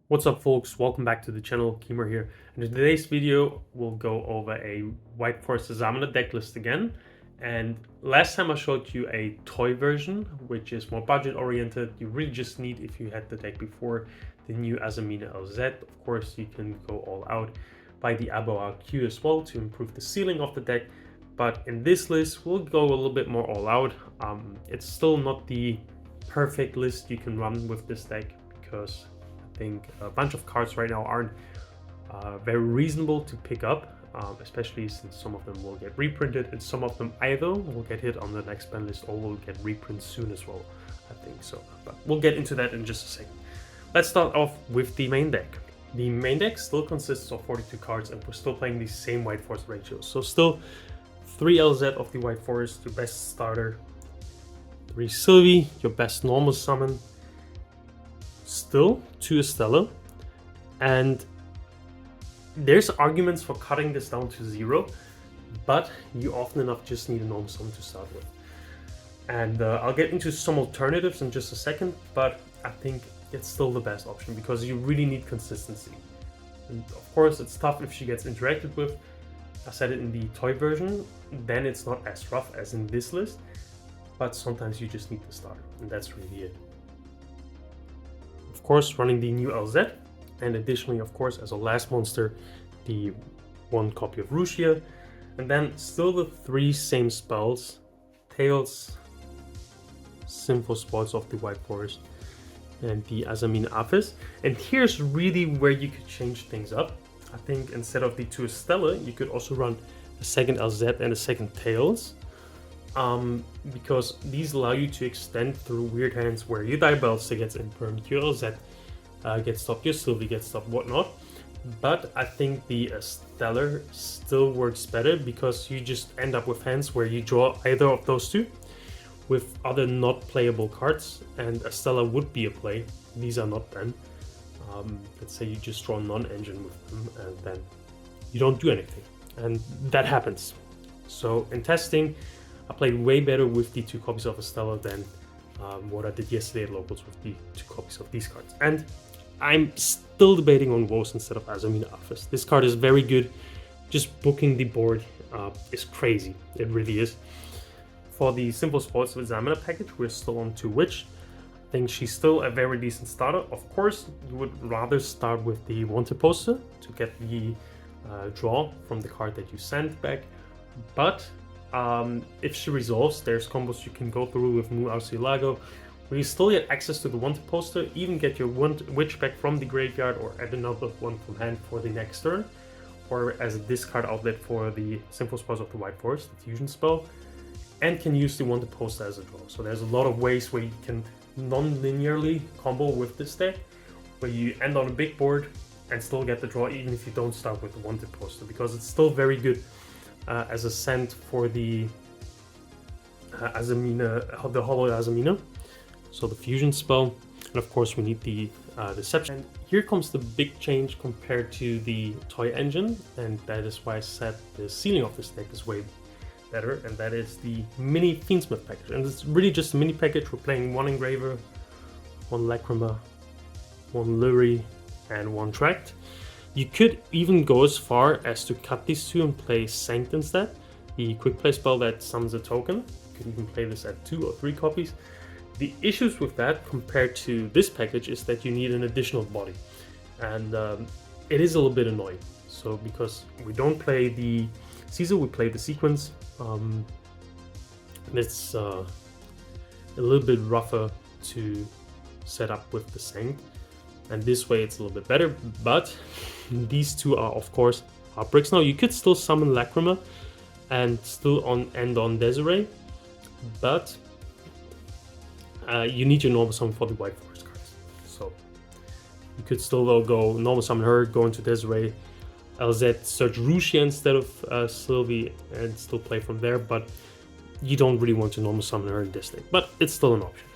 What's up folks, welcome back to the channel, Keemer here. And in today's video we'll go over a White Forest Azamina deck list again. And last time I showed you a toy version, which is more budget oriented. You really just need, if you had the deck before, the new Azamina LZ. Of course you can go all out, buy the Abo RQ as well to improve the ceiling of the deck. But in this list we'll go a little bit more all out. It's still not the perfect list you can run with this deck, because I think a bunch of cards right now aren't very reasonable to pick up, especially since some of them will get reprinted and some of them either will get hit on the next ban list or will get reprinted soon as well, I think so. But we'll get into that in just a second. Let's start off with the main deck. The main deck still consists of 42 cards and we're still playing the same White Forest ratios. So still 3 LZ of the White Forest, your best starter, 3 Sylvie, your best normal summon, still 2 Estella, and there's arguments for cutting this down to 0, but you often enough just need a normal summon to start with. And I'll get into some alternatives in just a second, but I think it's still the best option because you really need consistency. And of course it's tough if she gets interacted with. I said it in the toy version, then it's not as rough as in this list, but sometimes you just need to start, and that's really it. Of course, running the new LZ, and additionally, of course, as a last monster, the 1 copy of Rushia, and then still the 3 same spells: Tails, Sinful Spoils of the White Forest, and the Azamina Apis. And here's really where you could change things up. I think instead of the 2 Estella, you could also run a second LZ and a second Tails. Because these allow you to extend through weird hands where your Diabellista gets impermed, your LZ gets stopped, your Sylvie gets stopped, whatnot. But I think the Stellar still works better because you just end up with hands where you draw either of those 2 with other not playable cards, and Estella would be a play. These are not then. Let's say you just draw non-engine with them and then you don't do anything, and that happens. So in testing, I played way better with the 2 copies of Estella than what I did yesterday at Locals with the 2 copies of these cards. And I'm still debating on Woes instead of Azamina Apis. This card is very good. Just booking the board is crazy. It really is. For the Simple Sports with Azamina package, we're still on 2 Witch. I think she's still a very decent starter. Of course, you would rather start with the Wanted poster to get the draw from the card that you sent back. But if she resolves, there's combos you can go through with Mu Arcilago, where you still get access to the Wanted poster, even get your Witch back from the graveyard or add another one from hand for the next turn, or as a discard outlet for the Simple Spoils of the White Forest, the fusion spell, and can use the Wanted poster as a draw. So there's a lot of ways where you can non-linearly combo with this deck, where you end on a big board and still get the draw even if you don't start with the Wanted poster, because it's still very good as a send for the Azamina, the Hollow Azamina, so the fusion spell. And of course we need the Deception. And here comes the big change compared to the toy engine, and that is why I said the ceiling of this deck is way better, and that is the mini Fiendsmith package. And it's really just a mini package. We're playing 1 Engraver, 1 Lacrima, 1 Lurie, and 1 Tract. You could even go as far as to cut these 2 and play Sanct instead, the quick play spell that summons a token. You could even play this at 2 or 3 copies. The issues with that compared to this package is that you need an additional body, and it is a little bit annoying. So because we don't play the Caesar, we play the Sequence. It's a little bit rougher to set up with the Sanct, and this way it's a little bit better, but these 2 are of course heartbreaks. Now you could still summon Lacrima and still end on Desiree, but you need your normal summon for the White Forest cards. So you could still go normal summon her, go into Desiree, LZ, search Rushia instead of Sylvie, and still play from there, but you don't really want to normal summon her in this deck, but it's still an option.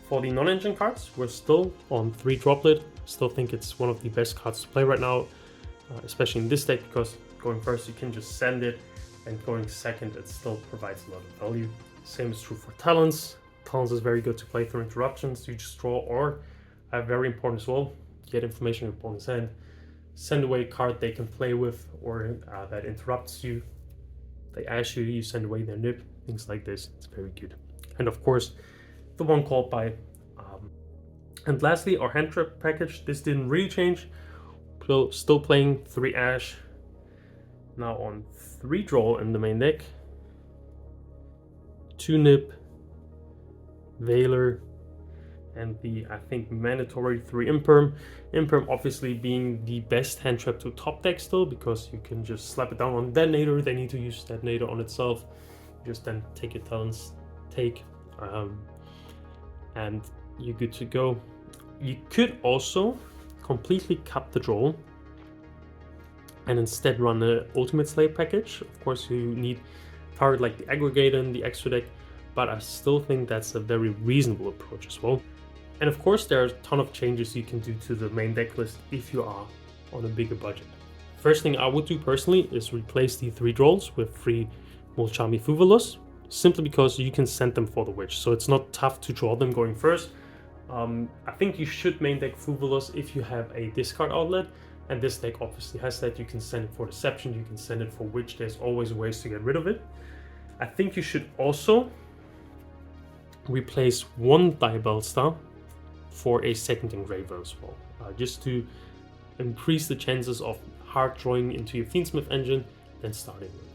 For the non-engine cards, we're still on 3 Droplet. Still think it's one of the best cards to play right now, especially in this deck, because going first you can just send it, and going second it still provides a lot of value. Same is true for Talons. Talons is very good to play through interruptions. You just draw, or very important as well, get information on your opponent's hand, send away a card they can play with, or that interrupts you. They ask you, you send away their nib, things like this. It's very good. And of course, the one called by. And lastly, our hand trap package. This didn't really change. Still playing 3 Ash. Now on 3 draw in the main deck. 2 nib, Veiler, and the, I think, mandatory 3 Imperm. Imperm obviously being the best hand trap to top deck still, because you can just slap it down on detonator. They need to use detonator on itself. Just then take your talents, and you're good to go. You could also completely cut the draw and instead run the Ultimate Slave package. Of course, you need target like the Aggregator and the extra deck, but I still think that's a very reasonable approach as well. And of course, there are a ton of changes you can do to the main deck list if you are on a bigger budget. First thing I would do personally is replace the 3 draws with 3 Mulchami Fuvolus, simply because you can send them for the Witch, so it's not tough to draw them going first. I think you should main deck Fuvolus if you have a discard outlet, and this deck obviously has that. You can send it for Deception, you can send it for Witch, there's always ways to get rid of it. I think you should also replace 1 Diabell Star for a second Engraver as well, just to increase the chances of hard drawing into your Fiendsmith engine than starting with it.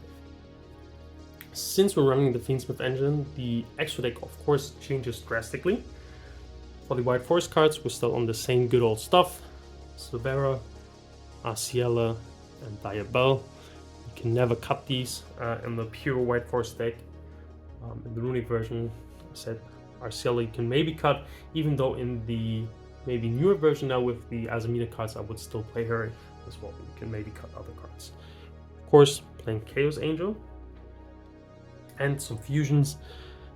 Since we're running the Fiendsmith engine, the extra deck of course changes drastically. For the White Forest cards, we're still on the same good old stuff. Silvera, Arciela, and Diabell. You can never cut these in the pure White Forest deck. In the Runic version, I said Arciela you can maybe cut, even though in the maybe newer version now with the Azamina cards, I would still play her as well. You can maybe cut other cards. Of course, playing Chaos Angel and some fusions,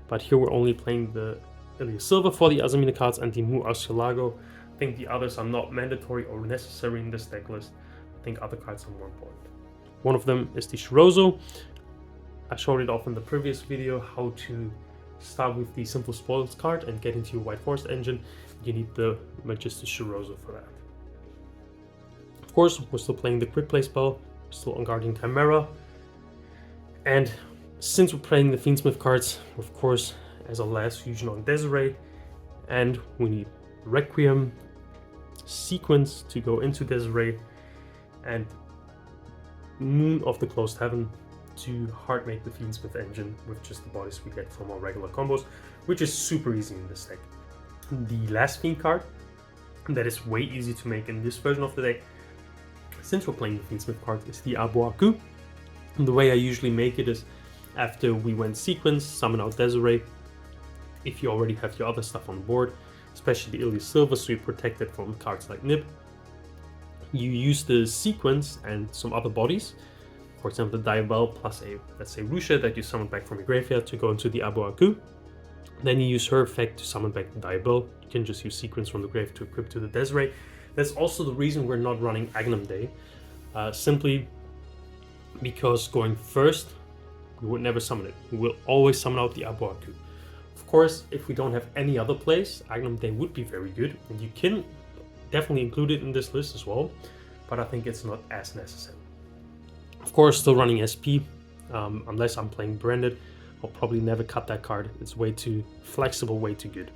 but here we're only playing the Ilias Silver for the Azamina cards and the Mu Arcielago. I think the others are not mandatory or necessary in this deck list. I think other cards are more important. One of them is the Shirozo. I showed it off in the previous video how to start with the Simple Spoils card and get into your White Forest engine. You need the Magister Shirozo for that. Of course, we're still playing the Quick Play spell, we're still on Guardian Chimera. And since we're playing the Fiendsmith cards, of course, as a last fusion on Desiree, and we need Requiem, Sequence to go into Desiree, and Moon of the Closed Heaven to hard make the Fiendsmith engine with just the bodies we get from our regular combos, which is super easy in this deck. The last Fiend card that is way easy to make in this version of the deck, since we're playing the Fiendsmith card, is the Aboaku. And the way I usually make it is after we went Sequence, summon out Desiree. If you already have your other stuff on board, especially the Ilias Silver, so you're protected from cards like Nib, you use the Sequence and some other bodies, for example the Diabell plus a, let's say, Rusha that you summon back from your graveyard to go into the Aboaku. Then you use her effect to summon back the Diabell. You can just use Sequence from the grave to equip to the Desiree. That's also the reason we're not running Agnum Day, simply because going first, we would never summon it. We will always summon out the Aboaku. Of course, if we don't have any other place, Agnum Day would be very good, and you can definitely include it in this list as well, but I think it's not as necessary. Of course, still running SP, unless I'm playing Branded, I'll probably never cut that card. It's way too flexible, way too good.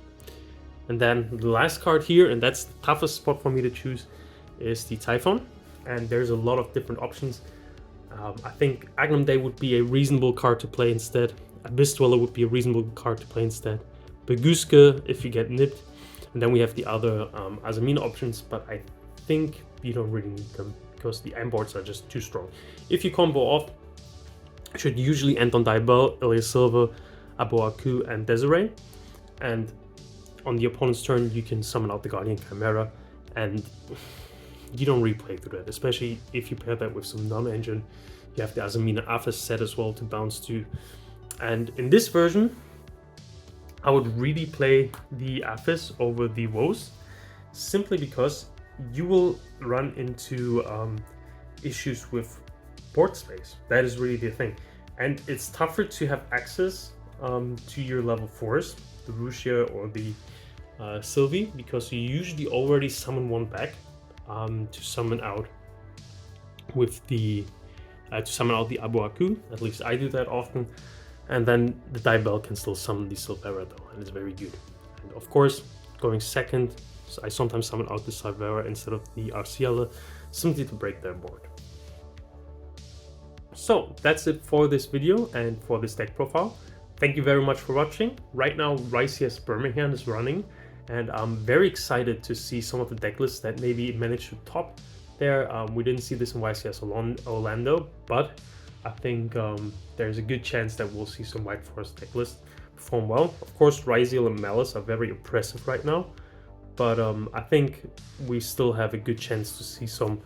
And then the last card here, and that's the toughest spot for me to choose, is the Typhon, and there's a lot of different options. I think Agnum Day would be a reasonable card to play instead. Abyss Dweller would be a reasonable card to play instead. Baguska if you get nipped. And then we have the other Azamina options, but I think you don't really need them because the end boards are just too strong. If you combo off, it should usually end on Diabell, Ilias Silver, Aboaku, and Desiree. And on the opponent's turn, you can summon out the Guardian Chimera, and you don't replay through that, especially if you pair that with some non-engine. You have the Azamina Aphis set as well to bounce to. And in this version, I would really play the Aphis over the Woes, simply because you will run into issues with board space. That is really the thing. And it's tougher to have access to your level 4s, the Rusia or the Sylvie, because you usually already summon one back to summon out with the to summon out the Abu Aku. At least I do that often. And then the Diabell can still summon the Silvera though, and it's very good. And of course, going second, so I sometimes summon out the Silvera instead of the Arciela, simply to break their board. So that's it for this video and for this deck profile. Thank you very much for watching. Right now, Rice's Birmingham is running, and I'm very excited to see some of the deck lists that maybe managed to top there. We didn't see this in YCS Orlando, but I think there's a good chance that we'll see some White Forest deck lists perform well. Of course, Ryzeal and Malice are very impressive right now, but I think we still have a good chance to see some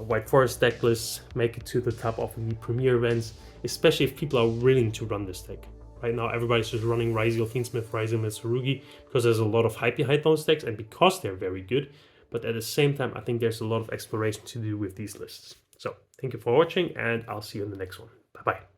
White Forest deck lists make it to the top of the premier events, especially if people are willing to run this deck. Right now, everybody's just running Ryzeal, Fiendsmith, Ryzeal, and Tsurugi because there's a lot of hype behind those decks and because they're very good. But at the same time, I think there's a lot of exploration to do with these lists. So thank you for watching, and I'll see you in the next one. Bye-bye.